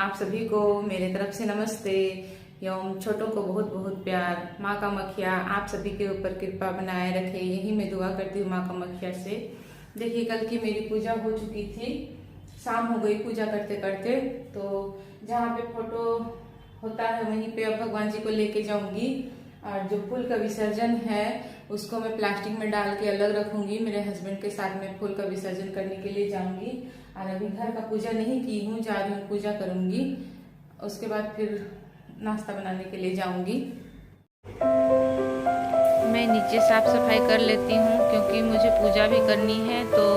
आप सभी को मेरे तरफ से नमस्ते एवं छोटों को बहुत बहुत प्यार। माँ कामाख्या आप सभी के ऊपर कृपा बनाए रखे, यही मैं दुआ करती हूँ माँ कामाख्या से। देखिए कल की मेरी पूजा हो चुकी थी, शाम हो गई पूजा करते करते। तो जहाँ पे फोटो होता है वहीं पे अब भगवान जी को लेके जाऊंगी, और जो फूल का विसर्जन है उसको मैं प्लास्टिक में डाल के अलग रखूंगी। मेरे हस्बैंड के साथ में फूल का विसर्जन करने के लिए जाऊंगी। और अभी घर का पूजा नहीं की हूँ, जा रही हूँ पूजा करूंगी, उसके बाद फिर नाश्ता बनाने के लिए जाऊंगी। मैं नीचे साफ सफाई कर लेती हूँ क्योंकि मुझे पूजा भी करनी है। तो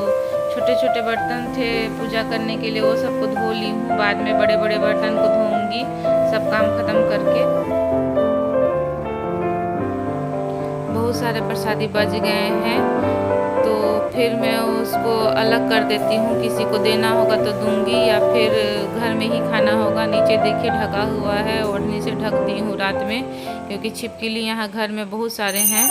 छोटे छोटे बर्तन थे पूजा करने के लिए, वो सबको धो ली हूँ। बाद में बड़े बड़े बर्तन को धोऊंगी सब काम खत्म करके। बहुत सारे प्रसादी बच गए हैं तो फिर मैं उसको अलग कर देती हूँ। किसी को देना होगा तो दूंगी या फिर घर में ही खाना होगा। नीचे देखिए ढका हुआ है, ओढ़नी से ढक दी हूँ रात में क्योंकि छिपकली यहाँ घर में बहुत सारे हैं।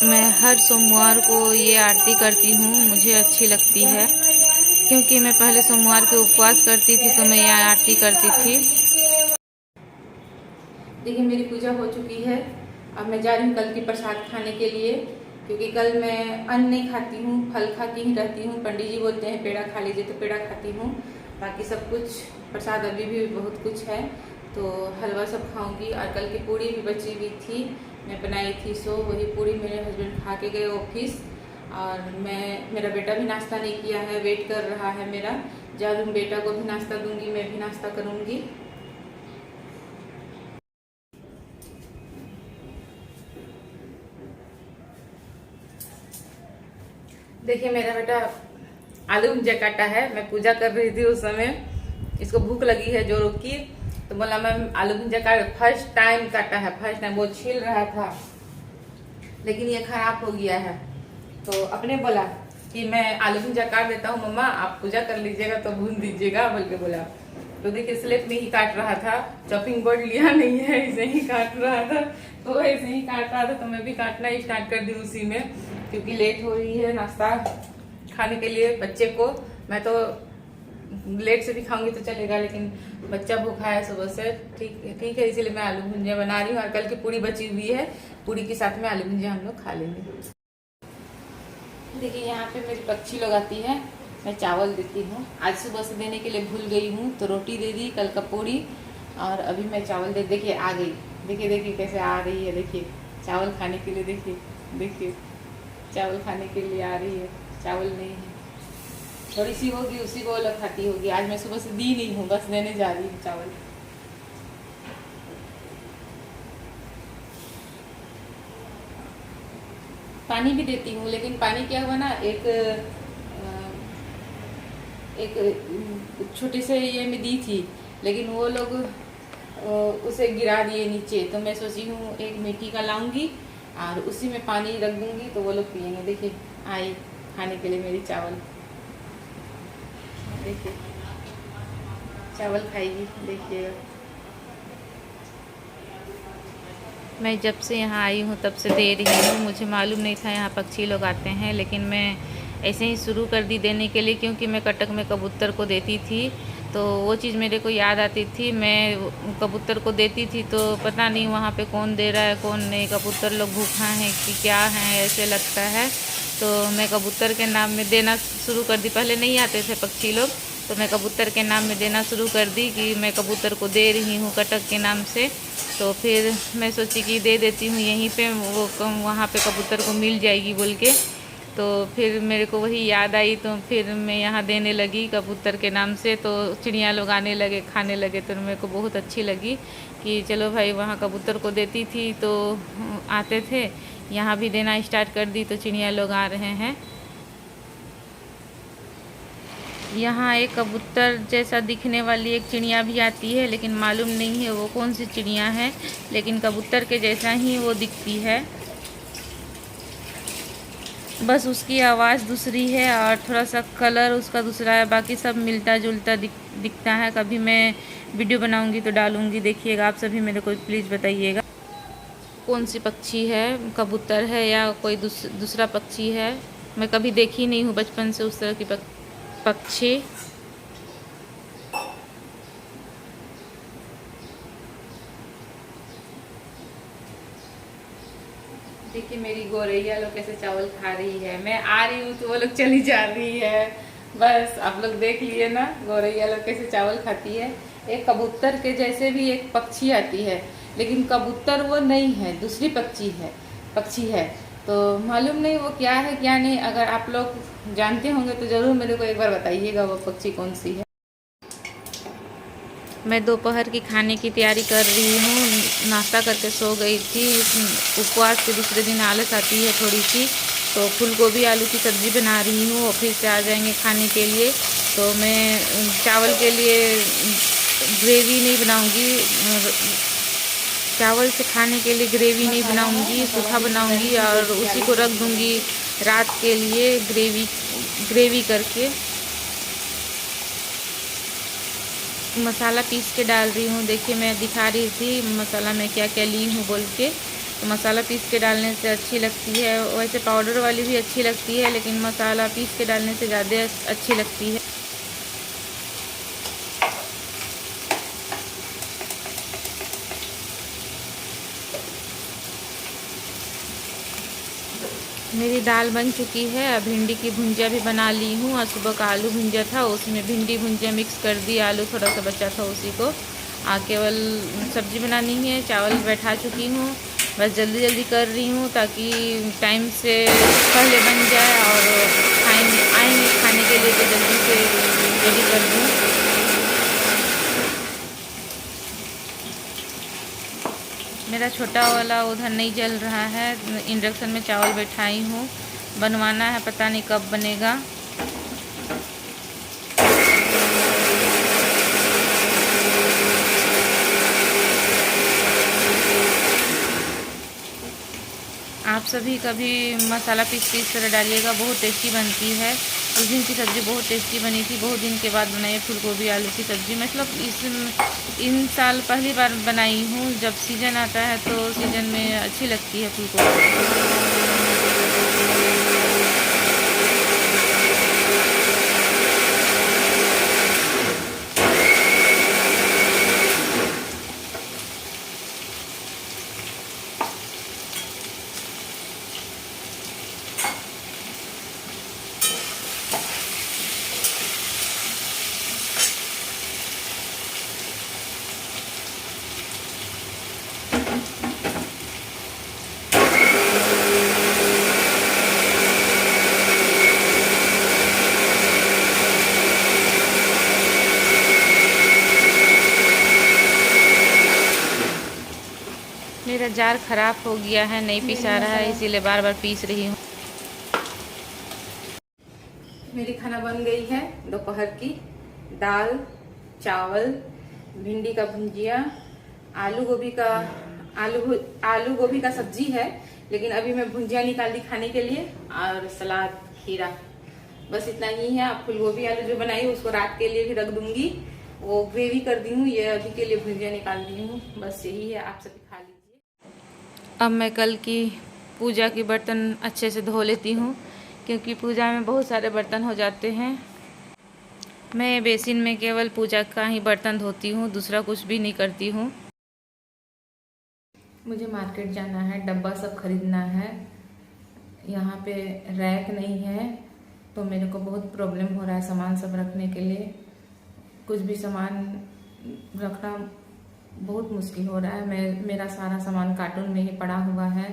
मैं हर सोमवार को ये आरती करती हूँ, मुझे अच्छी लगती है क्योंकि मैं पहले सोमवार के उपवास करती थी तो मैं ये आरती करती थी। देखिए मेरी पूजा हो चुकी है, अब मैं जा रही हूँ कल की प्रसाद खाने के लिए, क्योंकि कल मैं अन्न नहीं खाती हूँ, फल खाती ही रहती हूँ। पंडित जी बोलते हैं पेड़ा खा लीजिए, तो पेड़ा खाती हूँ। बाकी सब कुछ प्रसाद अभी भी बहुत कुछ है, तो हलवा सब खाऊंगी। और कल की पूड़ी भी बची हुई थी, मैं बनाई थी, सो वही पूड़ी मेरे हस्बैंड खा के गए ऑफिस। और मेरा बेटा भी नाश्ता नहीं किया है, वेट कर रहा है मेरा। जा रही हूँ, बेटा को भी नाश्ता दूंगी, मैं भी नाश्ता करूँगी। देखिए मेरा बेटा आलू भुजिया काटा है, मैं पूजा कर रही थी उस समय, इसको भूख लगी है जोरों की, तो बोला मैं आलू भुजिया काट। फर्स्ट टाइम काटा है, फर्स्ट टाइम। वो छील रहा था लेकिन ये खराब हो गया है, तो अपने बोला कि मैं आलू भुजिया काट देता हूँ मम्मा, आप पूजा कर लीजिएगा तो भून दीजिएगा बोल के बोला। तो देखिए स्लेट में ही काट रहा था, चॉपिंग बोर्ड लिया नहीं है, ऐसे ही काट रहा था। तो ऐसे ही काट रहा था तो मैं भी काटना स्टार्ट कर दी उसी में, क्योंकि लेट हो रही है नाश्ता खाने के लिए बच्चे को। मैं तो लेट से भी खाऊंगी तो चलेगा, लेकिन बच्चा भूखा है सुबह से। ठीक है, इसीलिए मैं आलू भुजिया बना रही हूँ। और कल की पूड़ी बची हुई है, पूड़ी के साथ में आलू भुजिया हम लोग खा लेंगे। देखिए यहाँ पे मेरी पक्षी लोग आती है, मैं चावल देती हूँ। आज सुबह से देने के लिए भूल गई हूँ, तो रोटी दे दी, कल का पूड़ी, और अभी मैं चावल दे। देखिए आ गई, देखिए कैसे आ रही है, देखिए चावल खाने के लिए। देखिए चावल खाने के लिए आ रही है। चावल नहीं है, थोड़ी सी होगी, उसी को अलग खाती होगी। आज मैं सुबह से दी नहीं हूँ, बस देने जा रही हूँ चावल। पानी भी देती हूँ, लेकिन पानी क्या हुआ ना, एक छोटे से ये में दी थी, लेकिन वो लोग उसे गिरा दिए नीचे। तो मैं सोची हूँ एक मिट्टी का लाऊंगी और उसी में पानी रख दूंगी, तो वो लोग पियेंगे। देखिए आई खाने के लिए मेरी चावल, देखिए चावल खाएगी, देखिएगा। मैं जब से यहाँ आई हूँ तब से दे रही हूँ। मुझे मालूम नहीं था यहाँ पक्षी लोग आते हैं, लेकिन मैं ऐसे ही शुरू कर दी देने के लिए, क्योंकि मैं कटक में कबूतर को देती थी तो वो चीज़ मेरे को याद आती थी। मैं कबूतर को देती थी तो पता नहीं वहाँ पे कौन दे रहा है कौन नहीं, कबूतर लोग भूखा हैं कि क्या हैं ऐसे लगता है। तो मैं कबूतर के नाम में देना शुरू कर दी। पहले नहीं आते थे पक्षी लोग, तो मैं कबूतर के नाम में देना शुरू कर दी कि मैं कबूतर को दे रही हूँ कटक के नाम से। तो फिर मैं सोची कि दे देती हूँ यहीं पे, वो वहाँ पे कबूतर को मिल जाएगी बोल के। तो फिर मेरे को वही याद आई, तो फिर मैं यहाँ देने लगी कबूतर के नाम से। तो चिड़िया लोग आने लगे, खाने लगे, तो मेरे को बहुत अच्छी लगी कि चलो भाई, वहाँ कबूतर को देती थी तो आते थे, यहाँ भी देना स्टार्ट कर दी तो चिड़िया लोग आ रहे हैं। यहाँ एक कबूतर जैसा दिखने वाली एक चिड़िया भी आती है, लेकिन मालूम नहीं है वो कौन सी चिड़िया है, लेकिन कबूतर के जैसा ही वो दिखती है, बस उसकी आवाज़ दूसरी है और थोड़ा सा कलर उसका दूसरा है। बाकी सब मिलता जुलता दिखता है। कभी मैं वीडियो बनाऊंगी तो डालूंगी, देखिएगा आप सभी मेरे को प्लीज़ बताइएगा कौन सी पक्षी है, कबूतर है या कोई दूसरा पक्षी है। मैं कभी देखी नहीं हूँ बचपन से उस तरह की पक्षी। देखिए मेरी गौरैया लोग कैसे चावल खा रही है। मैं आ रही हूँ तो वो लोग चली जा रही है। बस आप लोग देख लिए ना गौरैया लोग कैसे चावल खाती है। एक कबूतर के जैसे भी एक पक्षी आती है, लेकिन कबूतर वो नहीं है, दूसरी पक्षी है। तो मालूम नहीं वो क्या है क्या नहीं। अगर आप लोग जानते होंगे तो ज़रूर मेरे को एक बार बताइएगा वो पक्षी कौन सी है। मैं दोपहर की खाने की तैयारी कर रही हूँ। नाश्ता करके सो गई थी। उपवास के दूसरे दिन आलस आती है थोड़ी सी, तो फूल गोभी आलू की सब्ज़ी बना रही हूँ और फिर से आ जाएंगे खाने के लिए। तो मैं चावल के लिए ग्रेवी नहीं बनाऊँगी, चावल से खाने के लिए ग्रेवी नहीं बनाऊँगी, सूखा बनाऊँगी और उसी को रख दूँगी रात के लिए ग्रेवी करके। मसाला पीस के डाल रही हूँ। देखिए मैं दिखा रही थी मसाला मैं क्या क्या ली हूँ बोल के। तो मसाला पीस के डालने से अच्छी लगती है। वैसे पाउडर वाली भी अच्छी लगती है, लेकिन मसाला पीस के डालने से ज़्यादा अच्छी लगती है। मेरी दाल बन चुकी है। अब भिंडी की भुंजिया भी बना ली हूँ और सुबह का आलू भुंजिया था, उसमें भिंडी भुंजिया मिक्स कर दी, आलू थोड़ा सा बचा था उसी को। केवल सब्जी बनानी है। चावल बैठा चुकी हूँ, बस जल्दी जल्दी कर रही हूँ ताकि टाइम से पहले बन जाए और आएंगे खाने के लिए तो जल्दी से रेडी कर दूँ। मेरा छोटा वाला उधर नहीं जल रहा है। इंडक्शन में चावल बैठाई हूँ, बनवाना है, पता नहीं कब बनेगा। आप सभी कभी मसाला पीस तरह डालिएगा, बहुत टेस्टी बनती है। उस दिन की सब्ज़ी बहुत टेस्टी बनी थी, बहुत दिन के बाद बनाई है फूल गोभी आलू की सब्ज़ी। मतलब इन साल पहली बार बनाई हूँ। जब सीज़न आता है तो सीज़न में अच्छी लगती है फूल गोभी। मेरा जार ख़राब हो गया है, नहीं पिसा रहा है, इसीलिए बार बार पीस रही हूँ। मेरी खाना बन गई है। दोपहर की दाल, चावल, भिंडी का भुंजिया, आलू गोभी का सब्जी है, लेकिन अभी मैं भुंजिया निकाल दी खाने के लिए, और सलाद, खीरा, बस इतना ही है। अब फूल गोभी आलू जो बनाई उसको रात के लिए भी रख दूंगी, वो ग्रेवी कर दी हूँ, ये अभी के लिए भुंजिया निकाल दी हूँ। बस यही है, आप सभी खा लीजिए। अब मैं कल की पूजा की बर्तन अच्छे से धो लेती हूँ, क्योंकि पूजा में बहुत सारे बर्तन हो जाते हैं। मैं बेसिन में केवल पूजा का ही बर्तन धोती हूँ, दूसरा कुछ भी नहीं करती हूँ। मुझे मार्केट जाना है, डब्बा सब खरीदना है। यहाँ पे रैक नहीं है तो मेरे को बहुत प्रॉब्लम हो रहा है सामान सब रखने के लिए। कुछ भी सामान रखना बहुत मुश्किल हो रहा है। मेरा सारा सामान कार्टून में ही पड़ा हुआ है,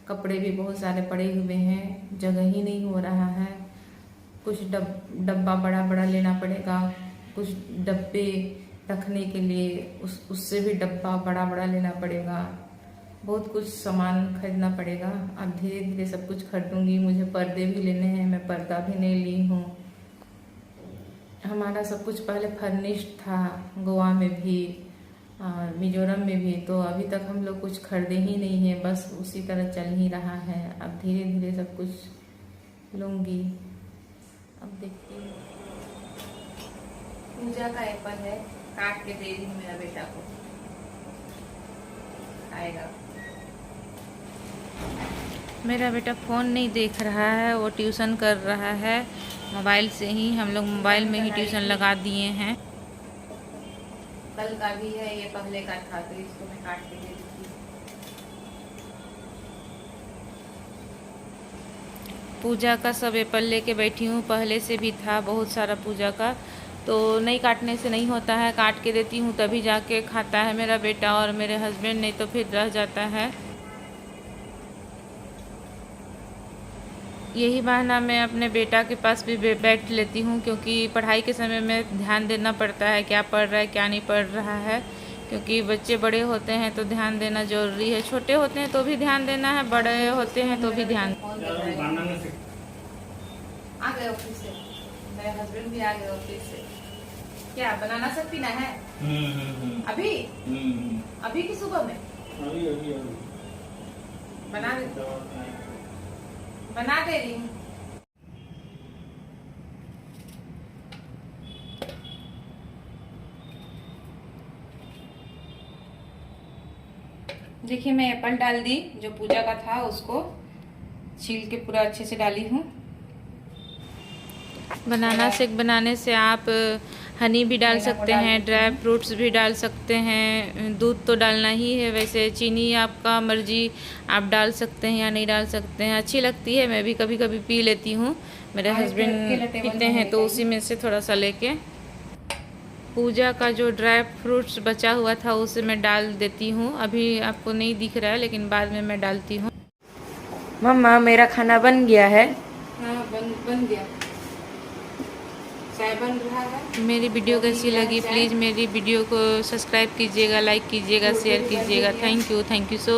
कपड़े भी बहुत सारे पड़े हुए हैं, जगह ही नहीं हो रहा है। कुछ डब्बा बड़ा बड़ा लेना पड़ेगा, कुछ डब्बे रखने के लिए उससे भी डब्बा बड़ा बड़ा लेना पड़ेगा। बहुत कुछ सामान खरीदना पड़ेगा। अब धीरे धीरे सब कुछ खरीदूंगी। मुझे पर्दे भी लेने हैं, मैं पर्दा भी नहीं ली हूँ। हमारा सब कुछ पहले फर्निश्ड था, गोवा में भी और मिजोरम में भी, तो अभी तक हम लोग कुछ खरीदे ही नहीं है, बस उसी तरह चल ही रहा है। अब धीरे धीरे सब कुछ लूँगी। अब देखती हूँ। पूजा का एप्पल है, काट के दे रही हूँ मेरा बेटा को, खाएगा। मेरा बेटा फ़ोन नहीं देख रहा है, वो ट्यूशन कर रहा है मोबाइल से ही। हम लोग मोबाइल में ही ट्यूशन लगा दिए हैं। कल का भी है, ये पहले का था, तो इसको मैं काट के दे दी थी। पूजा का सब एप्पल लेके बैठी हूँ, पहले से भी था बहुत सारा पूजा का, तो नहीं काटने से नहीं होता है, काट के देती हूँ तभी जाके खाता है मेरा बेटा और मेरे हस्बैंड, नहीं तो फिर रह जाता है। यही बहाना मैं अपने बेटा के पास भी बैठ लेती हूँ, क्योंकि पढ़ाई के समय में ध्यान देना पड़ता है, क्या पढ़ रहा है क्या नहीं पढ़ रहा है, क्योंकि बच्चे बड़े होते हैं तो ध्यान देना ज़रूरी है। छोटे होते हैं तो भी ध्यान देना है, बड़े होते हैं तो भी ध्यान। आ गए ऑफिस से, मेरे हस्बैंड भी आ गए ऑफिस से। क्या बनाना सब पीना है? अभी अभी की सुबह में बना दे रही हूँ। देखिए मैं एप्पल डाल दी, जो पूजा का था उसको छील के पूरा अच्छे से डाली हूँ। बनाना शेक बनाने से आप हनी भी डाल सकते हैं, ड्राई फ्रूट्स भी डाल सकते हैं, दूध तो डालना ही है, वैसे चीनी आपका मर्जी, आप डाल सकते हैं या नहीं डाल सकते हैं, अच्छी लगती है। मैं भी कभी कभी पी लेती हूँ, मेरे हस्बैंड पीते हैं तो उसी में से थोड़ा सा लेके। पूजा का जो ड्राई फ्रूट्स बचा हुआ था उसे मैं डाल देती हूँ, अभी आपको नहीं दिख रहा है लेकिन बाद में मैं डालती हूँ। मम्मा मेरा खाना बन गया है। हाँ बन गया, चाय बन रहा है। मेरी वीडियो कैसी लगी प्लीज़ मेरी वीडियो को सब्सक्राइब कीजिएगा, लाइक कीजिएगा, शेयर कीजिएगा। Thank you so